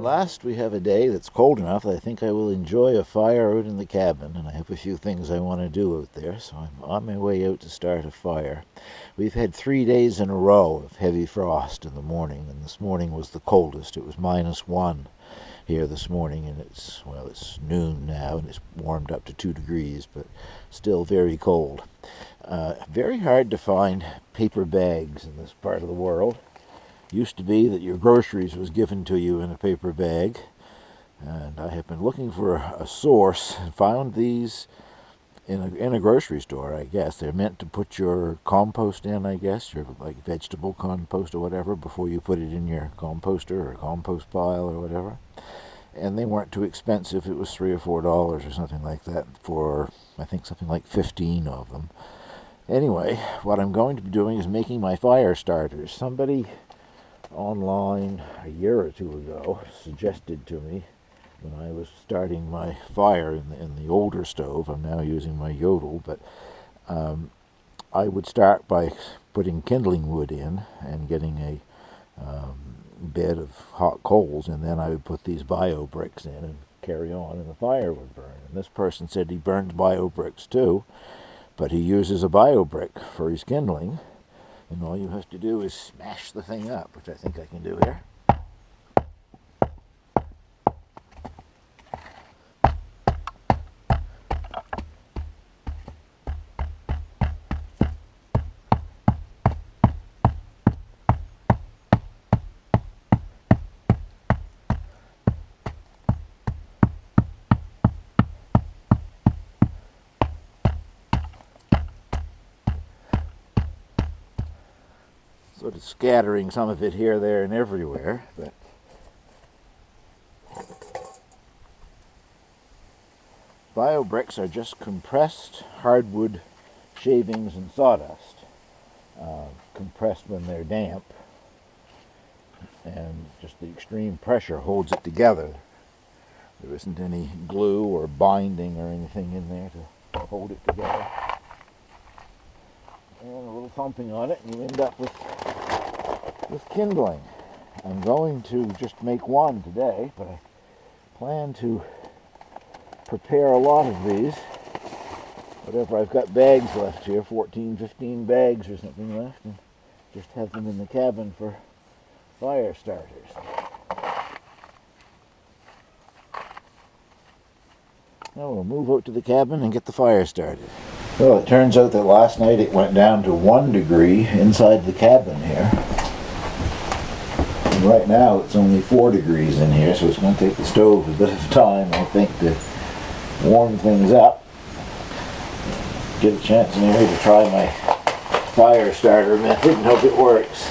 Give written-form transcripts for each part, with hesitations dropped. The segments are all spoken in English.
last we have a day that's cold enough that I think I will enjoy a fire out in the cabin, and I have a few things I want to do out there, so I'm on my way out to start a fire. We've had 3 days in a row of heavy frost in the morning, and this morning was the coldest. It was -1 here this morning, and it's noon now, and it's warmed up to 2 degrees, but still very cold. Very hard to find paper bags in this part of the world. Used to be that your groceries was given to you in a paper bag, and I have been looking for a source and found these in a grocery store. I guess they're meant to put your compost in, I guess, your like vegetable compost or whatever, before you put it in your composter or compost pile or whatever. And they weren't too expensive. It was $3 or $4 or something like that for, I think, something like 15 of them. Anyway, what I'm going to be doing is making my fire starters. Somebody online a year or two ago suggested to me, when I was starting my fire in the older stove, I'm now using my Yodel, but I would start by putting kindling wood in and getting a bed of hot coals, and then I would put these bio bricks in and carry on, and the fire would burn. And this person said he burns bio bricks too, but he uses a bio brick for his kindling, and all you have to do is smash the thing up, which I think I can do here. Sort of scattering some of it here, there, and everywhere, but bio bricks are just compressed hardwood shavings and sawdust, compressed when they're damp, and just the extreme pressure holds it together. There isn't any glue or binding or anything in there to hold it together. And a little thumping on it, and you end up with kindling. I'm going to just make one today, but I plan to prepare a lot of these. Whatever, I've got bags left here, 14, 15 bags or something left, and just have them in the cabin for fire starters. Now we'll move out to the cabin and get the fire started. Well, it turns out that last night it went down to 1 degree inside the cabin here. And right now it's only 4 degrees in here, so it's going to take the stove a bit of time, I think, to warm things up. Get a chance anyway to try my fire starter method and hope it works.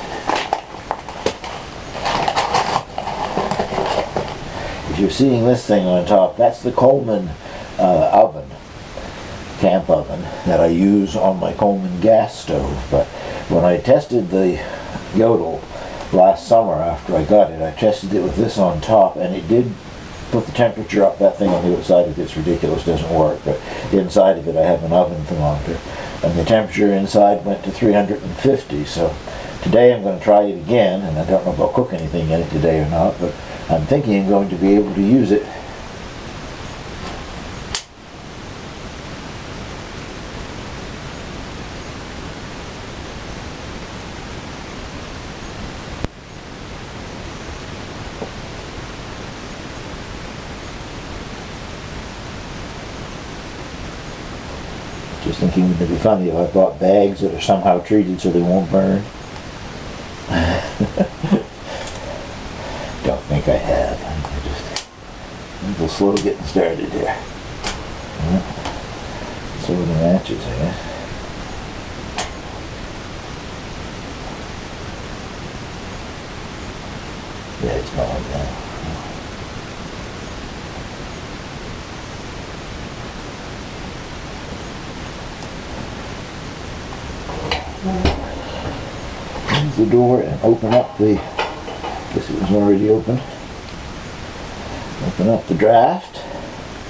If you're seeing this thing on top, that's the Coleman oven. Camp oven that I use on my Coleman gas stove, but when I tested the Yodel last summer after I got it, I tested it with this on top, and it did put the temperature up. That thing on the outside of it's ridiculous, doesn't work, but inside of it I have an oven thermometer, and the temperature inside went to 350, so today I'm going to try it again, and I don't know if I'll cook anything in it today or not, but I'm thinking I'm going to be able to use it. Just thinking, wouldn't it be funny if I bought bags that are somehow treated so they won't burn? Don't think I have. I'm just a little slow getting started here. So the matches, I guess. Yeah, it's going down. Close the door and open up the, I guess it was already open. Open up the draft,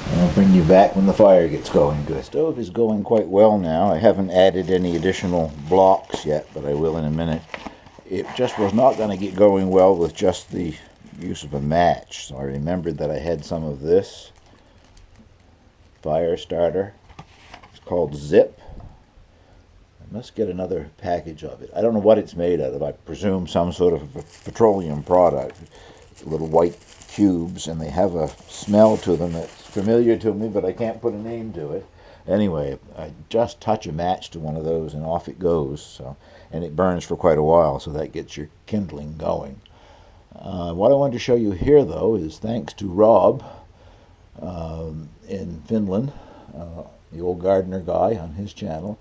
and I'll bring you back when the fire gets going good. The stove is going quite well now. I haven't added any additional blocks yet, but I will in a minute. It just was not going to get going well with just the use of a match. So I remembered that I had some of this fire starter. It's called Zip. I must get another package of it. I don't know what it's made out of. I presume some sort of a petroleum product. Little white cubes, and they have a smell to them that's familiar to me, but I can't put a name to it. Anyway, I just touch a match to one of those and off it goes. So, and it burns for quite a while, so that gets your kindling going. What I wanted to show you here, though, is thanks to Rob in Finland, the old gardener guy on his channel.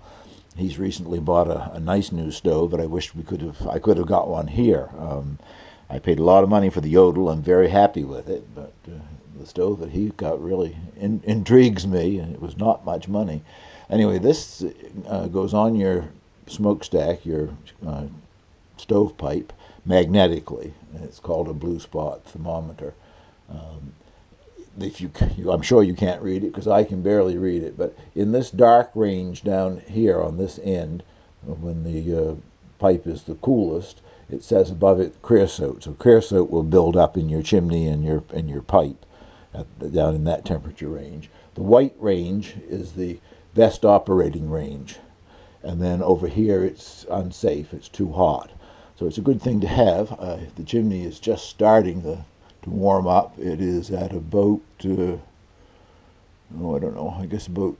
He's recently bought a nice new stove that I wish I could have got one here. I paid a lot of money for the Yodel. I'm very happy with it, but the stove that he got really intrigues me, and it was not much money. Anyway, this goes on your smokestack, your stovepipe, magnetically. And it's called a blue spot thermometer. I'm sure you can't read it because I can barely read it, but in this dark range down here on this end, when the pipe is the coolest, it says above it creosote. So creosote will build up in your chimney and your pipe down in that temperature range. The white range is the best operating range, and then over here it's unsafe. It's too hot. So it's a good thing to have. The chimney is just starting to warm up. It is at about, I don't know, I guess about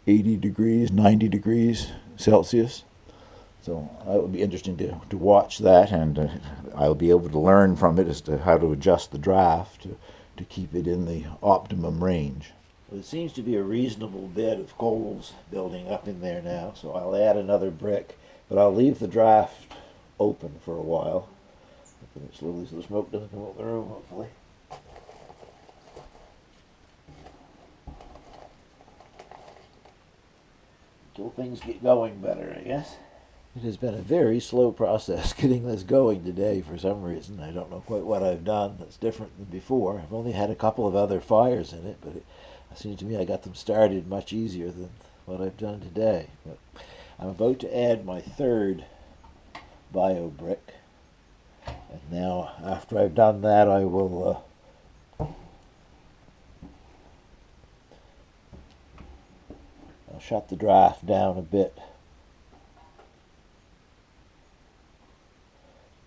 80 degrees, 90 degrees Celsius. So it will be interesting to watch that, and I'll be able to learn from it as to how to adjust the draft to keep it in the optimum range. Well, it seems to be a reasonable bed of coals building up in there now, so I'll add another brick, but I'll leave the draft open for a while. Open it slowly so the smoke doesn't come out the room, hopefully. Until things get going better, I guess. It has been a very slow process getting this going today for some reason. I don't know quite what I've done that's different than before. I've only had a couple of other fires in it, but it seems to me I got them started much easier than what I've done today. But I'm about to add my third bio brick. And now, after I've done that, I will I'll shut the draft down a bit,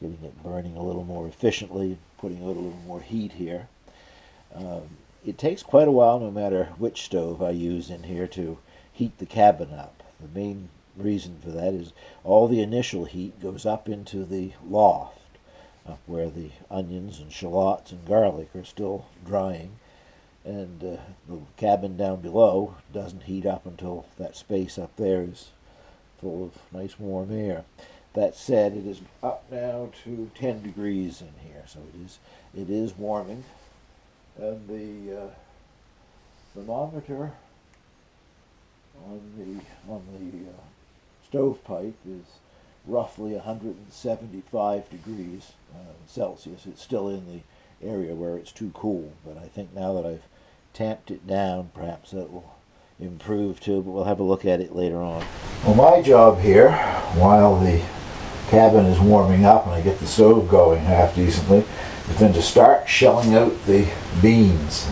getting it burning a little more efficiently, putting out a little more heat here. It takes quite a while, no matter which stove I use in here, to heat the cabin up. The main reason for that is all the initial heat goes up into the loft, up where the onions and shallots and garlic are still drying, and the cabin down below doesn't heat up until that space up there is full of nice warm air. That said, it is up now to 10 degrees in here, so it is warming, and the thermometer on the stovepipe is roughly 175 degrees Celsius. It's still in the area where it's too cool, but I think now that I've tamped it down, perhaps that will improve too, but we'll have a look at it later on. Well, my job here, while the cabin is warming up and I get the stove going half decently, is then to start shelling out the beans.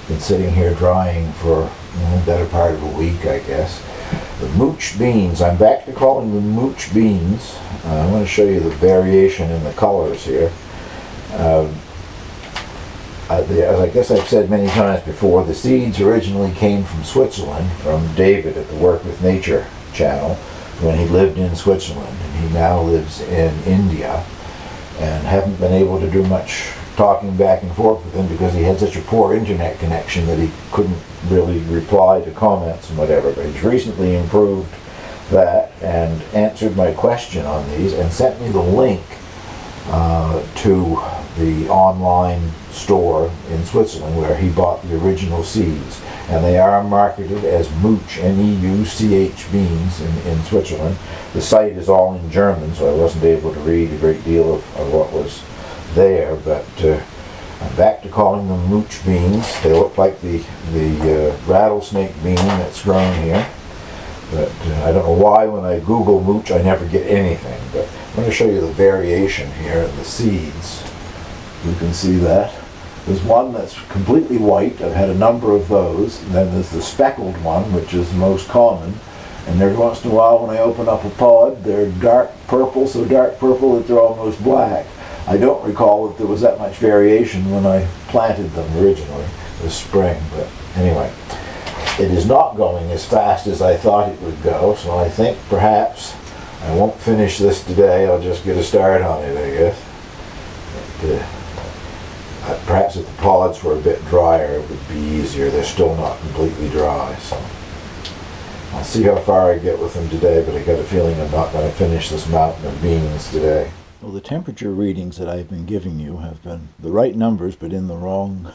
Been sitting here drying for the better part of a week, I guess. The mooch beans, I'm back to calling them mooch beans. I want to show you the variation in the colors here. As I guess I've said many times before, the seeds originally came from Switzerland, from David at the Work with Nature channel, when he lived in Switzerland, and he now lives in India, and haven't been able to do much talking back and forth with him because he had such a poor internet connection that he couldn't really reply to comments and whatever. But he's recently improved that and answered my question on these and sent me the link to the online store in Switzerland where he bought the original seeds, and they are marketed as Mooch, M-E-U-C-H beans in Switzerland. The site is all in German, so I wasn't able to read a great deal of what was there, but I'm back to calling them mooch beans. They look like the rattlesnake bean that's grown here, but I don't know why when I Google mooch I never get anything. But I'm going to show you the variation here of the seeds You can see that. There's one that's completely white. I've had a number of those. And then there's the speckled one, which is the most common. And every once in a while when I open up a pod, they're dark purple, so dark purple that they're almost black. I don't recall that there was that much variation when I planted them originally this spring, but anyway. It is not going as fast as I thought it would go, so I think perhaps I won't finish this today. I'll just get a start on it, I guess. But, perhaps if the pods were a bit drier, it would be easier. They're still not completely dry, so I'll see how far I get with them today, but I got a feeling I'm not going to finish this mountain of beans today. Well, the temperature readings that I've been giving you have been the right numbers, but in the wrong,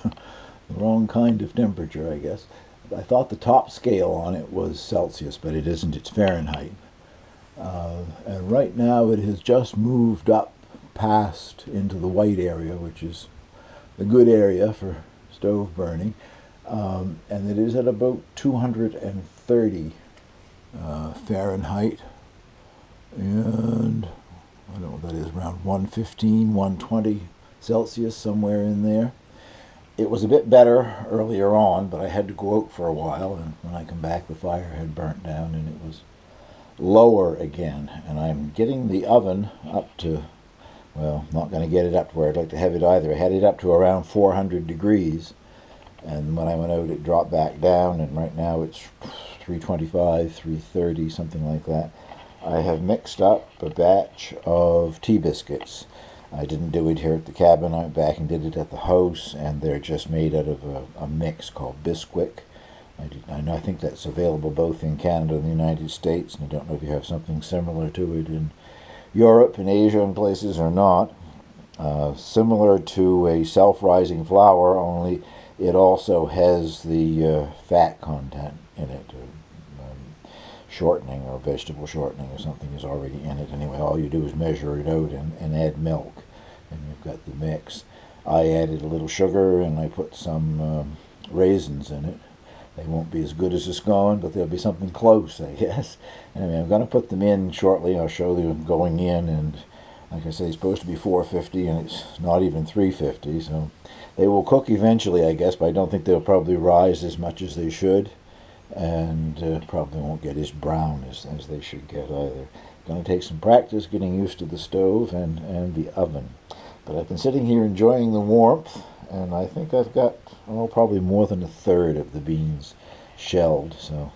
the wrong kind of temperature, I guess. I thought the top scale on it was Celsius, but it isn't. It's Fahrenheit. And right now it has just moved up past into the white area, which is a good area for stove burning. And it is at about 230 Fahrenheit. And I don't know what that is, around 115, 120 Celsius, somewhere in there. It was a bit better earlier on, but I had to go out for a while, and when I come back the fire had burnt down and it was lower again. And I'm getting the oven up to, well, not going to get it up to where I'd like to have it either. I had it up to around 400 degrees, and when I went out it dropped back down, and right now it's 325, 330, something like that. I have mixed up a batch of tea biscuits. I didn't do it here at the cabin. I went back and did it at the house, and they're just made out of a mix called Bisquick. I think that's available both in Canada and the United States, and I don't know if you have something similar to it in Europe and Asia and places or not. Similar to a self-rising flour, only it also has the fat content in it. Shortening or vegetable shortening or something is already in it. Anyway, all you do is measure it out and add milk, and you've got the mix. I added a little sugar, and I put some raisins in it. They won't be as good as a scone, but they'll be something close, I guess. Anyway, I'm going to put them in shortly. I'll show you going in, and like I say, it's supposed to be 450, and it's not even 350, so they will cook eventually, I guess, but I don't think they'll probably rise as much as they should, and probably won't get as brown as they should get either. Going to take some practice getting used to the stove and the oven. But I've been sitting here enjoying the warmth, and I think I've got, probably more than a third of the beans shelled. So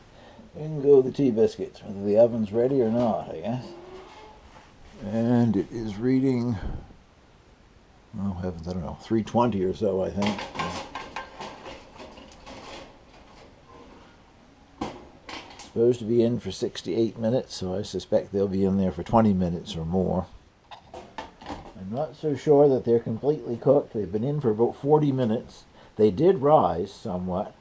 in go the tea biscuits, whether the oven's ready or not, I guess. And it is reading, I don't know, 320 or so, I think. Supposed to be in for 68 minutes, so I suspect they'll be in there for 20 minutes or more. I'm not so sure that they're completely cooked. They've been in for about 40 minutes. They did rise somewhat.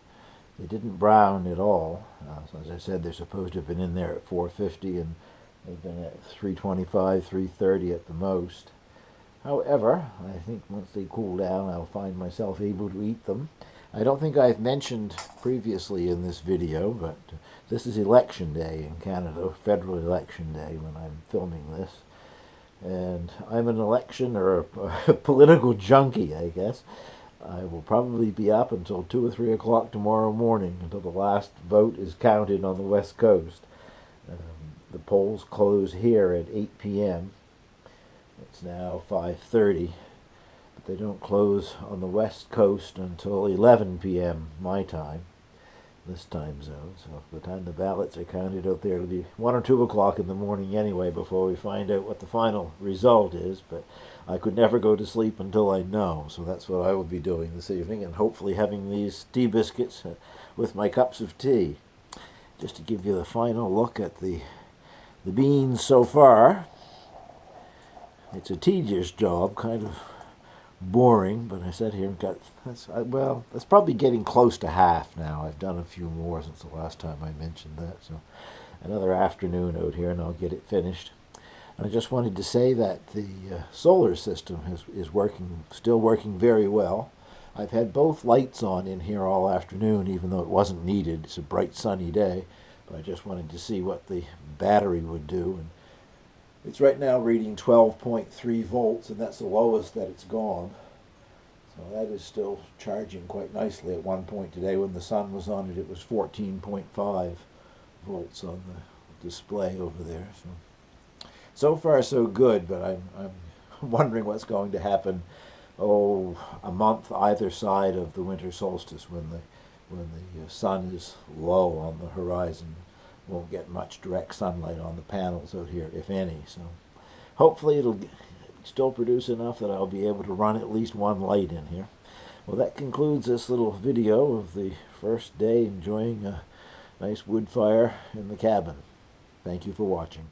They didn't brown at all. So as I said, they're supposed to have been in there at 450, and they've been at 325, 330 at the most. However, I think once they cool down, I'll find myself able to eat them. I don't think I've mentioned previously in this video, but this is election day in Canada, federal election day when I'm filming this. And I'm an election or a political junkie, I guess. I will probably be up until 2 or 3 o'clock tomorrow morning until the last vote is counted on the West Coast. The polls close here at 8 p.m. It's now 5:30. But they don't close on the West Coast until 11 p.m. my time, this time zone. So by the time the ballots are counted out there, it'll be 1 or 2 o'clock in the morning anyway before we find out what the final result is. But I could never go to sleep until I know, so that's what I will be doing this evening, and hopefully having these tea biscuits with my cups of tea. Just to give you the final look at the beans so far. It's a tedious job, kind of boring, but I sat here and got, that's probably getting close to half now. I've done a few more since the last time I mentioned that, so another afternoon out here and I'll get it finished. I just wanted to say that the solar system is still working very well. I've had both lights on in here all afternoon, even though it wasn't needed. It's a bright sunny day, but I just wanted to see what the battery would do. And it's right now reading 12.3 volts, and that's the lowest that it's gone. So that is still charging quite nicely. At one point today when the sun was on it, it was 14.5 volts on the display over there. So far so good, but I'm wondering what's going to happen, a month either side of the winter solstice when the sun is low on the horizon. Won't get much direct sunlight on the panels out here, if any. So hopefully it'll still produce enough that I'll be able to run at least one light in here. Well, that concludes this little video of the first day enjoying a nice wood fire in the cabin. Thank you for watching.